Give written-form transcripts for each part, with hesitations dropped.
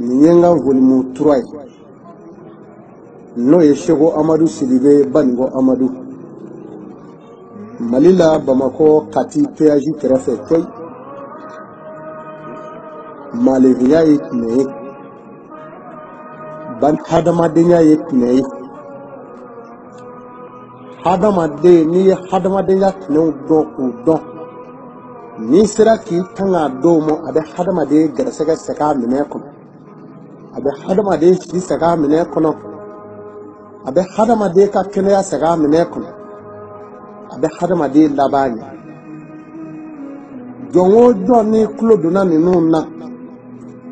Nienga volume 3 no ye Shego Amadou Sidibé Bango Amadou Malila Bamako Kati Péagi Kerefe Toy Malivia Yitne Ban Hadamadenya Yitne Hadamade ni Hadamadenya no don ni sera ki tanga domo abe hadamade garsega saka mine kono abe hadamade shi saka mine kono abe hadamade ka kene saka mine kono abe hadamade labani jongo joni kloduna ni nuna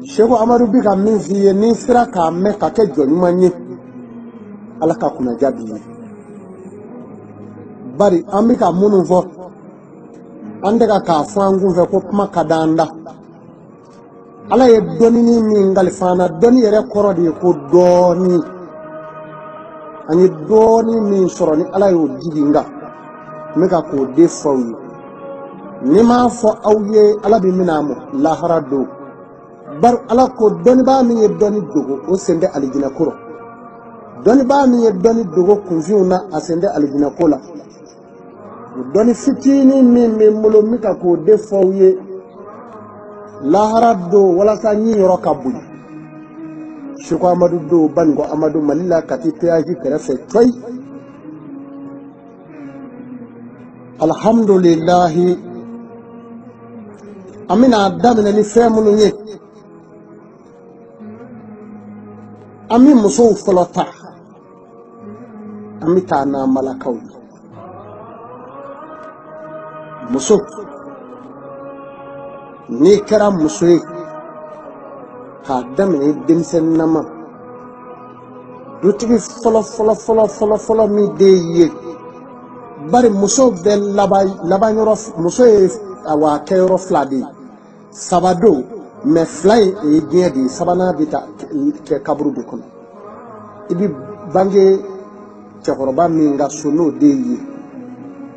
Shego Amadou bi ka min fiye ni sera ka me ka ke jonuma nyi alaka kuna jabi bari amika munu vo andega ka fangu ve ko kuma kadanda ala ye doni ni min galfana doni yere korodi ko doni ani doni min soroni ala yo diginga meka ko defawi ni ma fo awye ala bi minamo la harado bar ala ko doni ba mi ye doni dogo o sende alijina kuro doni ba mi ye doni dogo kunfiuna asende alijina kola doni fitini min mulo mika ko defawye laharado wala sa nyi roka buy Shego Amadou do Bango Amadou Malila Kati Péagi Kerefe Toy alhamdulillah amina damina ni femunu nye ami muso folota amita na malakaw muso ni kɛra muso ye k'a daminɛ denmisɛnnin nama dutigi fɔlɔ min den ye bari muso bɛ laban yɔrɔ muso ye awa kɛ yɔrɔ fila de ye saba don mais fila in o ye diɲɛ de ye sabanan bɛ ta kɛ kaburu de kɔnɔ i bɛ bange cɛkɔrɔba min ka so n'o den ye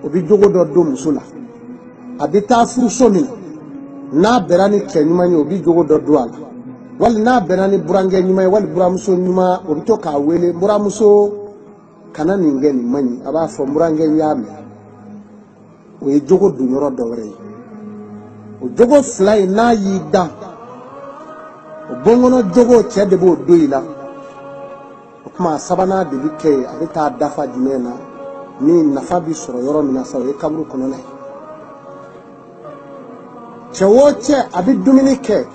o bɛ jogo dɔ don muso la a bɛ taa furuso min n'a bɛnna ni cɛ ɲuman ye o bɛ jogo dɔ don a la wali n'a bɛnna ni burankɛ ɲuman ye wali buramuso ɲuman o bɛ to k'a wele buramuso kana nin kɛ nin man ɲi a b'a fɔ burankɛ n y'a mɛn o ye jogo don yɔrɔ dɔ wɛrɛ ye o jogo fila in n'a y'i da o bɔnkɔnɔ jogo cɛ de b'o don i la o tuma sabanan de bɛ kɛ yen a bɛ taa dafa jumɛn na ni nafa bɛ sɔrɔ yɔrɔ min na sa o ye kaburu kɔnɔna ye. Cɛ o cɛ a bɛ dumuni kɛ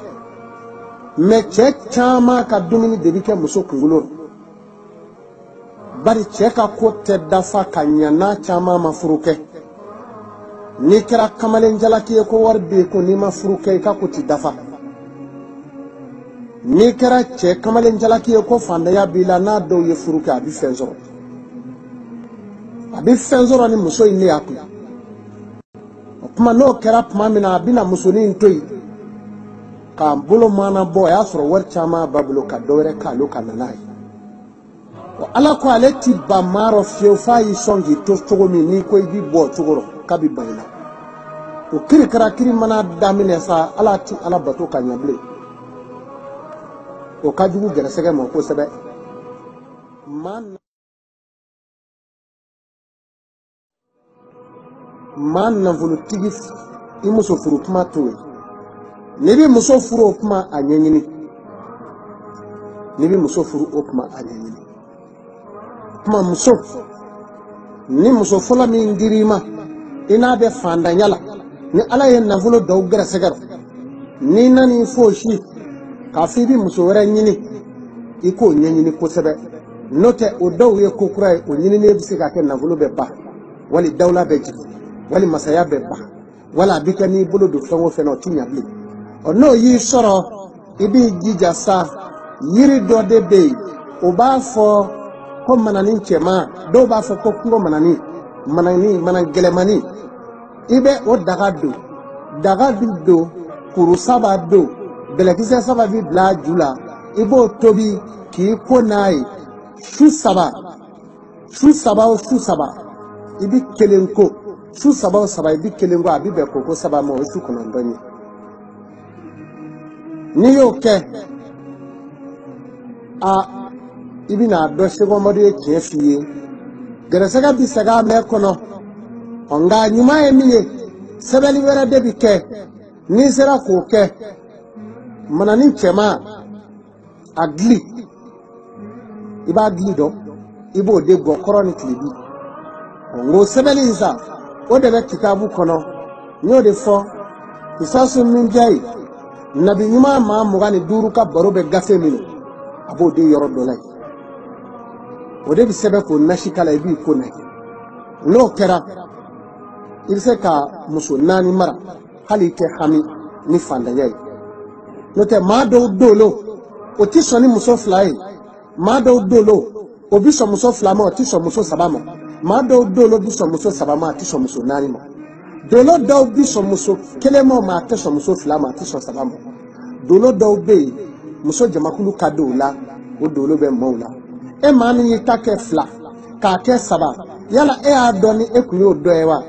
mais cɛ caman ka dumuni de bɛ kɛ muso kunkolo la bari cɛ ka ko tɛ dafa ka ɲɛ n'a caman ma furu kɛ n'i kɛra kamalen jalaki ye ko wari bɛ yen ko n'i ma furu kɛ i ka ko ti dafa n'i kɛra cɛ kamalen jalaki ye ko fantanya b'i la n'a dɔw ye furu kɛ a bɛ fɛn sɔrɔ ni muso in ne y'a kun. Kuma n'o kɛra tuma min na a bɛna musonin to yen k'a bolo mana bɔ a y'a sɔrɔ wari caman b'a bolo ka dɔwɛrɛ k'ale ka na n'a ye ala ko ale ti ban maa rɔ fiyewu f'a y'i sɔn k'i to cogo min n'i ko i b'i bɔ o cogo rɔ k'a bɛ ban i la o kiri kɛra kiri mana daminɛ sa ala ti ala bato ka ɲɛ bilen o ka jugu gɛrɛsɛgɛ ma kosɛbɛ maa nafolotigi i muso furu kuma to yen n'i bɛ muso furu o kuma a ɲɛɲini kuma muso ni muso fɔlɔ min dir'i ma i n'a bɛ fantanya la ni ala ye nafolo dɔw gɛrɛsɛgɛ n'i nan'i fo si k'a fɔ i bɛ muso wɛrɛ ɲini i k'o ɲɛɲini kosɛbɛ n'o tɛ o dɔw ye ko kura ye o ɲinini bɛ se ka kɛ nafolo bɛ ban wali dawula bɛ jigin wali masaya bɛ ban wala a bɛ kɛ n'i bolo don fɛn o fɛn na o ti ɲɛ bilen n'o y'i sɔrɔ i b'i jija sa yiri dɔ de bɛ yen o b'a fɔ ko mananin cɛman dɔw b'a fɔ ko kungo mananin gɛlɛmanin i bɛ o daga bi don kuru saba don bɛlɛkisɛ saba bi bila ju la i b'o tobi k'i ko n'a ye su saba o su saba i bɛ kelen ko su saba o saba i bɛ kelen ko a bɛ bɛn koko saba ma o su 9 ye n'i y'o kɛ ibina do sego modi kefiye garasaga bisaga me kono onga nyuma emiye sebeli wera debike ni sera ko ke manani chema agli iba agli do ibo de go chronicle bi ngo sebeli nsa o de kitabu kono nyo de fo isasu minjai nabi nyuma ma mugani duru ka baro be gafe mino abo de yoro do lay o de bi sebe ko nashikala ibi ko nay no kera ilse ka muso nani mara hali ke hami ni fanda yai no te ma do dolo o ti so ni muso flai ma do dolo o bi so muso flama o ti so muso sabama ma do dolo bi so muso sabama ti so muso nani ma dolo do bi so muso kelemo ma ti so muso flama ti so sabama dolo do be muso jamakulu kadola o dolo be moula e ma ni ta ke fla ka ke saba yala e adoni e kunyo do ewa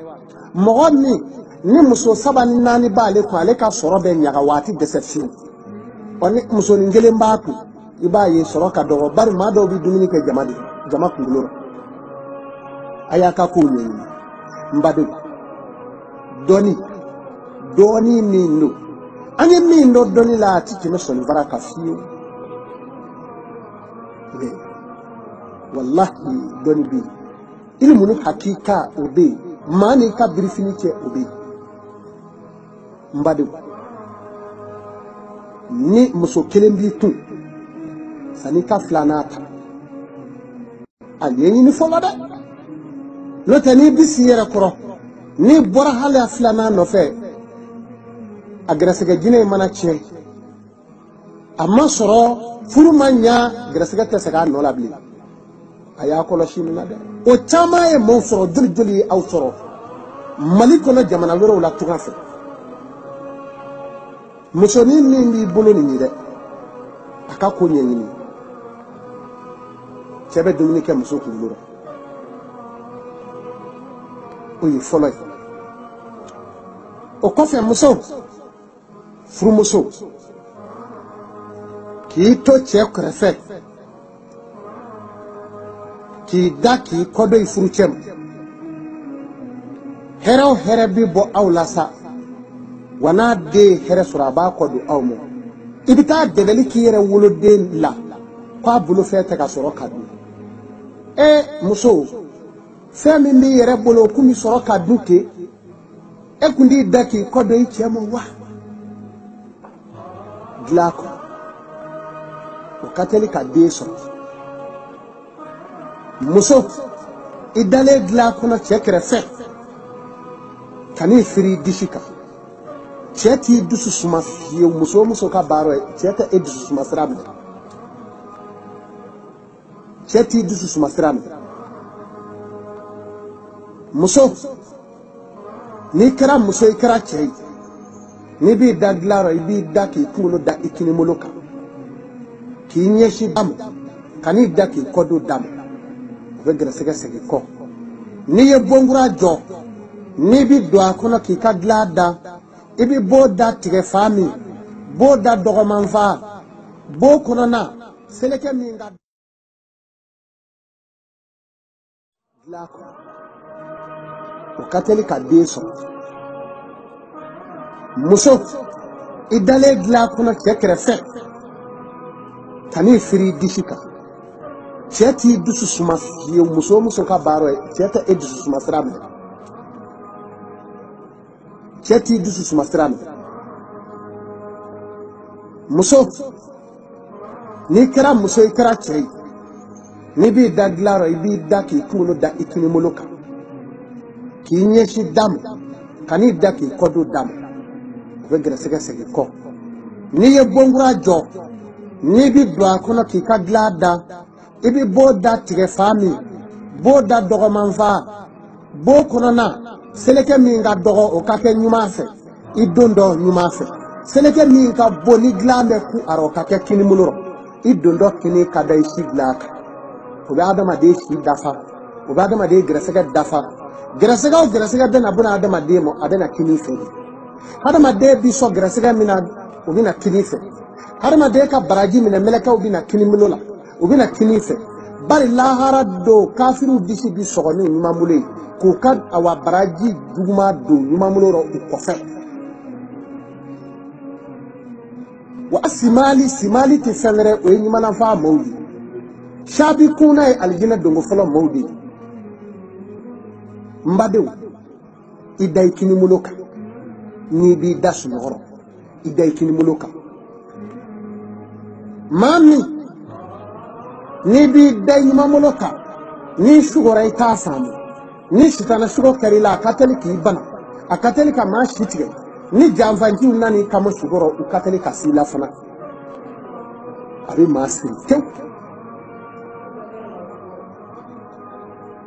mogomi ni muso saba ni nani bale ko ale ka soro be nyaga wati deception oni muso ni ngele mbatu ibaye soro ka dogo bari ma do bi dumini ke jama kungulo aya ka ko ni mbade doni mindo anye mindo doni la tiki no soni baraka fiyo wallahi doni bi ilmu ni hakika obe mani ka brifini che obe mbade ni muso kelembi tu sani ka flanata alieni ni folada lo tani bisiyere koro ni bora hala flana no fe agrasega jine mana che amma soro furumanya grasega tesega no labli aya ko lo shimina de o chama e mo soro juljuli aw soro maliko na jamana wero la tuga fe musoni ni bolo ni de aka ko nyenyi chebe dumini ke muso kuluro o yi follow o kofe muso furu muso ki to che krefe ki daki kodo ifuru chem hero herebi bo awlasa wana de here suraba kodo awmo ibita debeli ki yere wolo de la kwa bulo fete ka soro kadu muso femi mi yere bolo kumi soro kadu ke kundi daki kodo ichemo wa glako o katolika deso muso idale glako na chekre fe kani firi dishika cheti dusu suma fiyo muso ka baro cheta edusu suma srabe cheti dusu suma srabe muso ni kara muso ikara chei ni bi daglaro ibi daki kulo da ikini moloka ki nyeshi dam kani daki kodo dam vegra sege ko ni ye bongura jo ni bi do akono ki ka glada ibi boda tige fami boda dogo manfa bo kono na seleke minga glako o katolika deso muso idale glako na chekre fe tani firi dishika cheti dusu suma fiyo muso ka baro cheta edusu suma srabe cheti dusu suma srabe muso ni kara muso ikara chei ni bi daglaro ibi daki kulo da ikini moloka ki nyeshi dam kani daki kodo dam vegra sege ko ni ye bongura jo ni bi do akono ki ka glada ibi boda tige fami boda dogo manfa bo kono na seleke minga dogo o kake nyuma fe idondo nyuma fe seleke minga boni glambe ku aro kake kini muluro idondo kini kada isi glaka obe adama de shi dafa obe adama de gresega dafa gresega de na buna adama de mo adena kini fe adama de bi so gresega mina obina kini fe adama de ka baraji mina meleka obina kini mulola u bɛna kini fɛ bari lahara do kafiru disi bi sɔgɔ ni ɲuman bolo ye k'u ka awa baraji juguma don ɲuman bolo rɔ u kɔfɛ wa simali tɛ fɛn wɛrɛ o ye ɲumanafaa maaw ye shabi kuna ye alijinɛ dongo fɔlɔ maaw de ye n badenw i da i kinibolo kan n'i b'i da sunɔgɔrɔ i da i kinibolo kan maa min n'i b'i da i ɲumanbolo kan n'i sugɔra i t'a faamu ni sitana sugo kɛr'i la a ka teli k'i bana a ka teli ka maa si tigɛ ni janfanjiw nan'i kama sugɔrɔ u ka teli ka s'i la fana a bɛ maa siri tewu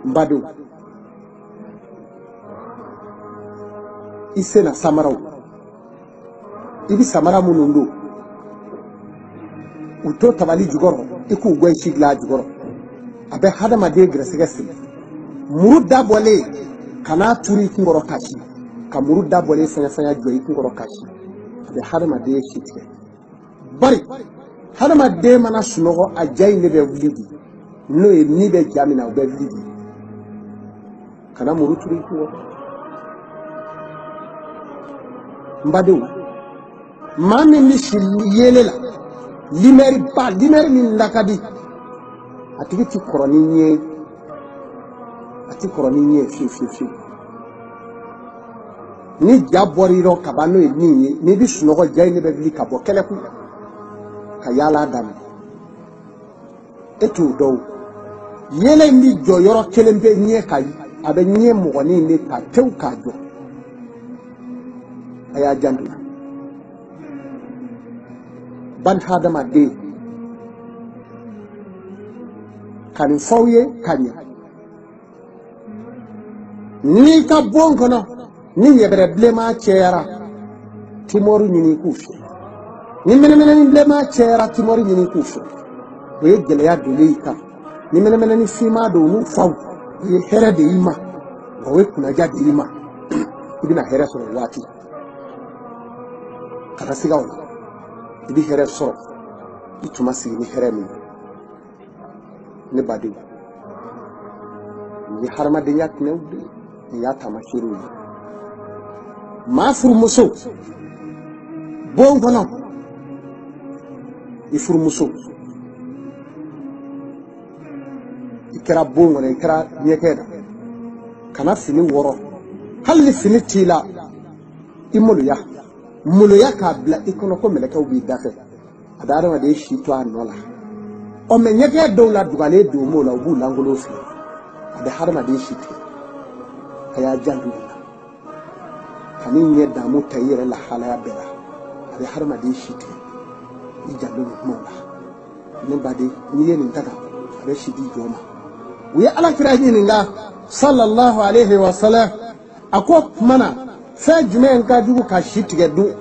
n badenw i sena samaraw i bɛ samara minnu don u to tabali jukɔrɔ i k'u gɔ i si dilan a jukɔrɔ a bɛ hadamaden gɛrɛsɛgɛ siri muru dabɔlen kan'a turu i kunkɔrɔ kasi ka muru dabɔlen fɛngɛ jɔ i kunkɔrɔ kasi a bɛ hadamaden si tigɛ bari hadamaden mana sunɔgɔ a ja in de bɛ wuli di n'o ye ni bɛ ja min na o bɛ wuli di kana muru turu i kunkɔrɔ n badenw maa min bɛ si yeele la limɛri min lakadi a tigi ti kɔrɔ ni ɲɛ a ti kɔrɔ ni ɲɛ fiyewu ni ja bɔr'i rɔ ka ban n'o ye min ye n'i bɛ sunɔgɔ ja in de bɛ wuli ka bɔ kɛlɛ kun ka yaala daminɛ e t'o dɔn yeele in bɛ jɔ yɔrɔ kelen bɛ ɲɛ ka a bɛ ɲɛ mɔgɔnin de ta tewu k'a jɔ a y'a janto ban hadamaden ka nin fɔw ye ka ɲɛ n'i ka bon kɔnɔ ni ɲɛbɛrɛ bilenman cɛyara timɔri ɲini k'u fɛ ni mɛnɛmɛnɛni bilenman cɛyara timɔri ɲini k'u fɛ o ye gɛlɛya donnen i kan ni mɛnɛmɛnɛni finman don n'u faw o ye hɛrɛ de i ma o ye kunnaja de i ma i bɛna hɛrɛ sɔrɔ waati kana siga o la i bɛ hɛrɛ sɔrɔ i tun ma sigi ni hɛrɛ min ne badenw nin ye hadamadenya tinɛw de ye nin y'a taamasiyɛnw ye maa furumuso bon kɔnɔ i furumuso i kɛra bon kɔnɔ i kɛra ɲɛkɛ na kana fini wɔrɔ hali ni fini t'i la i maloya k'a bila i kɔnɔ ko mɛlɛkɛw b'i da fɛ a bɛ adamaden si to a nɔ la ɔ mɛ ɲɛkɛ dɔw la dugalen don m'o la u b'u lankolon filɛ a bɛ hadamaden si tigɛ a y'a janto de la ka n'i ɲɛ damu ta i yɛrɛ lahalaya bɛɛ la a bɛ hadamaden si tigɛ i janto nin kumaw la ne baden n'i ye nin ta kan a bɛ si di jɔ ma u ye alakira ɲininka sallallahu alayhi wa sallam a ko tuma na fɛn jumɛn ka jugu ka si tigɛ dun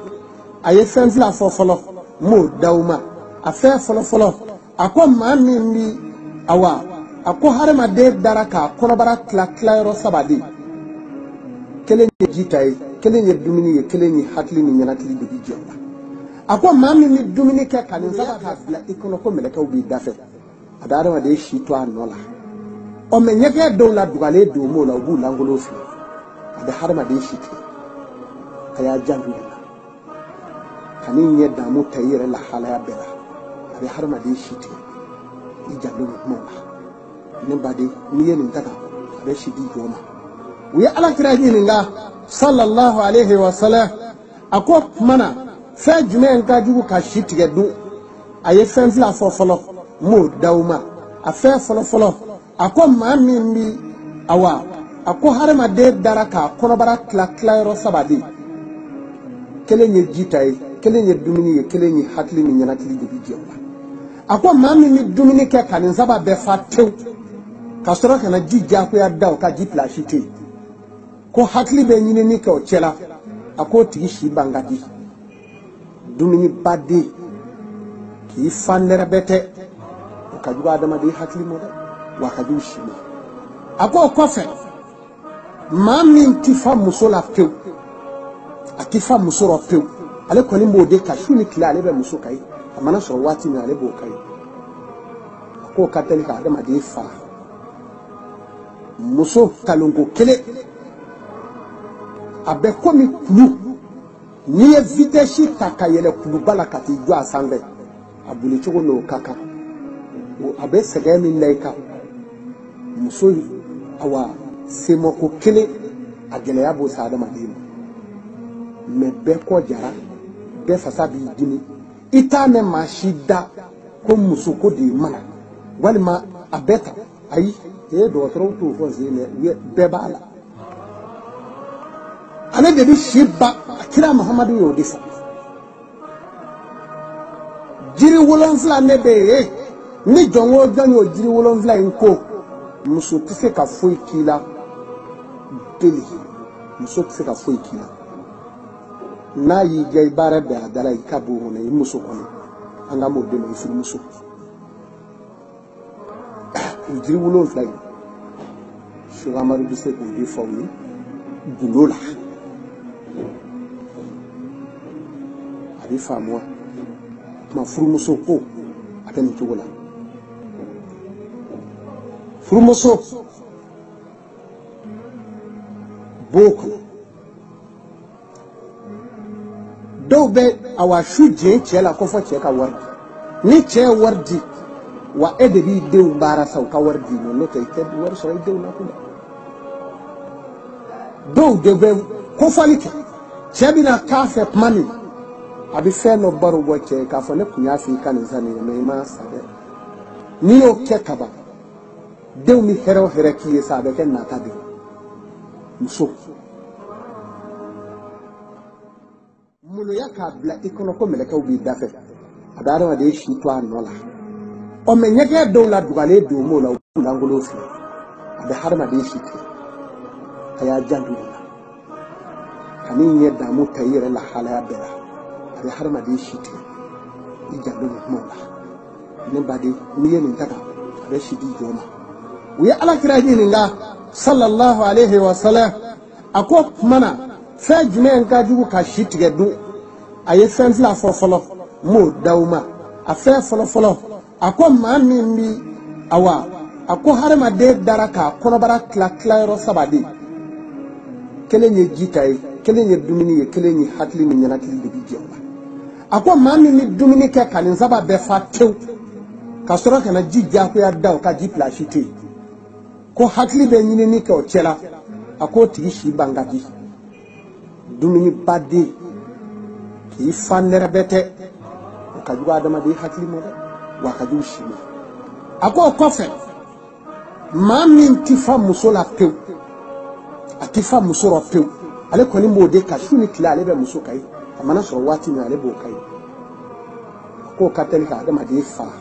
a ye fɛn fila fɔ fɔlɔ m'o d'aw ma a fɛn fɔlɔ a ko maa min bi awa a ko hadamaden dara k'a kɔnɔbara tila yɔrɔ saba de kelen ye ji ta ye kelen ye dumuni ye kelen ye hakili ni ɲɛnakili de bi jɛ o la a ko maa min bɛ dumuni kɛ ka nin saba k'a bila i kɔnɔ ko mɛlɛkɛw b'i da fɛ a bɛ hadamaden si to a nɔ la ɔ mɛ ɲɛgɛn dɔw la dugalen don m'o la u b'u lankolon filɛ a bɛ hadamaden si tigɛ a y'a janto de la ka n'i ɲɛ damu ta i yɛrɛ lahalaya bɛɛ la a bɛ hadamaden si tigɛ i janto nin kumaw la ne baden n'i ye nin ta kan a bɛ si di jɔ ma u ye alakira ɲininka sallallahu alayhi wa sallam a ko tuma na fɛn jumɛn ka jugu ka si tigɛ dun a ye fɛn fila fɔ fɔlɔ m'o d'aw ma a fɛn fɔlɔ a ko maa min bi awa a ko hadamaden dara k'a kɔnɔbara tila yɔrɔ saba de kelen ye ji ta ye kelen ye dumuni ye kelen ye hakili ni ɲɛnakili de bi jɛ o la a ko maa min bɛ dumuni kɛ ka nin saba bɛɛ fa tewu ka sɔrɔ ka na ji diyagoya da o ka ji pilasi to yen ko hakili bɛ ɲinini kɛ o cɛ la a k'o tigi si ban ka di dumuni baden k'i fa nɛrɛbɛ tɛ o ka jugu adamaden hakili ma dɛ wa a ka jugu si ma a k'o kɔfɛ maa min ti fa muso la pewu a ti fa muso rɔ pewu ale kɔni b'o de ka su ni tile ale bɛ muso ka ye a mana sɔrɔ waati min ale b'o ka ye ko ka teli ka adamaden fara muso talonko kelen a bɛ komi kulu n'i ye vitesse ta ka yɛlɛ kuluba la ka t'i jɔ a sanfɛ a boli cogo n'o ka kan a bɛ sɛgɛn min da i kan muso awa semako kelen a gɛlɛya b'o sa adamaden ma mɛ bɛɛ kɔ jara bɛɛ fasa b'i dimi i t'a mɛn maa si da ko muso ko de mana walima a bɛɛ ta ayi dɔgɔtɔrɔw t'o fɔ sen dɛ bɛɛ b'a la ale de bi si ba kira Muhamadu y'o de fɔ jiri 7 ne bɛ yen ni jɔn o jɔn y'o jiri 7 in ko muso tɛ se ka foyi k'i la beli muso tɛ se ka foyi k'i la n'a y'i diya i baara bɛɛ a dala i ka b'o kɔnɔ i muso kɔnɔ an ka m'o dɛmɛ i furumuso o jiri 7 in Cheikh Amadu bɛ se k'o de fɔ aw ye gundo la a bɛ faamu wa tuma furumuso ko a bɛ nin cogo la furumuso b'o kɔnɔ dɔw bɛ awa su diɲɛ cɛ la ko fɔ cɛ ka wari di ni cɛ ye wari di wa e de b'i denw baara sa u ka wari di n'o tɛ i tɛ wari sɔrɔ i denw na ko dɔw de bɛ kofɔli kɛ cɛ bɛna k'a fɛ tuma min a bɛ fɛn dɔ baro bɔ cɛ ye k'a fɔ ne tun y'a f'i ka nin san nin ye mɛ i m'a sa dɛ n'i y'o kɛ ka ban denw ni hɛrɛ o hɛrɛ k'i ye sa a bɛ kɛ nata de ye muso munuya k'a bila i kɔnɔ ko mɛlɛkɛw b'i da fɛ a bɛ adamaden si to a nɔ la ɔ mɛ ɲɛgɛn dɔw la dugalen don m'o la u b'u lankolon filɛ a bɛ hadamaden si tigɛ a y'a janto o la kan'i ɲɛ damu ta i yɛrɛ lahalaya bɛɛ la a bɛ hadamaden si tigɛ i janto nin kumaw la ne baden n'i ye nin ta kan a bɛ si di jɔn ma u ye alakira ɲininka sallallahu alayhi wa sallam a ko tuma na fɛn jumɛn ka jugu ka si tigɛ dun a ye fɛn fila fɔ fɔlɔ m'o d'aw ma a fɛn fɔlɔ a ko maa min bi awa a ko hadamaden dara k'a kɔnɔbara tila yɔrɔ 3 de kelen ye ji ta ye kelen ye dumuni ye kelen ye hakili ni ɲɛnakili de bi jɛ o la a ko maa min bɛ dumuni kɛ ka nin 3 bɛɛ fa tewu ka sɔrɔ ka na ji diyagoya da o ka ji pilasi to yen ko hakili bɛ ɲinini kɛ o cɛ la a k'o tigi si ban ka di dumuni baden k'i fa nɛrɛbɛ tɛ o ka jugu adamaden hakili ma dɛ wa a ka jugu si ma a ko o kɔfɛ maa min tɛ fa muso la pewu a tɛ fa muso la pewu ale kɔni b'o de ka su ni tile ale bɛ muso kan ye a mana sɔrɔ waati min ale b'o kan ye a k'o ka teli ka adamaden fara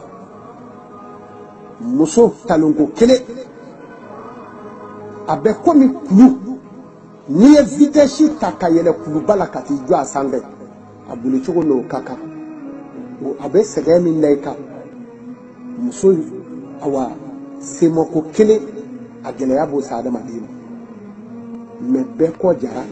muso talonko kelen a bɛ komi kulu n'i ye vitesse ta ka yɛlɛ kuluba la ka t'i jɔ a sanfɛ a boli cogo n'o ka kan a bɛ sɛgɛn min da i kan muso awa semako kelen a gɛlɛya b'o sa adamaden ma mɛ bɛɛ kɔ jara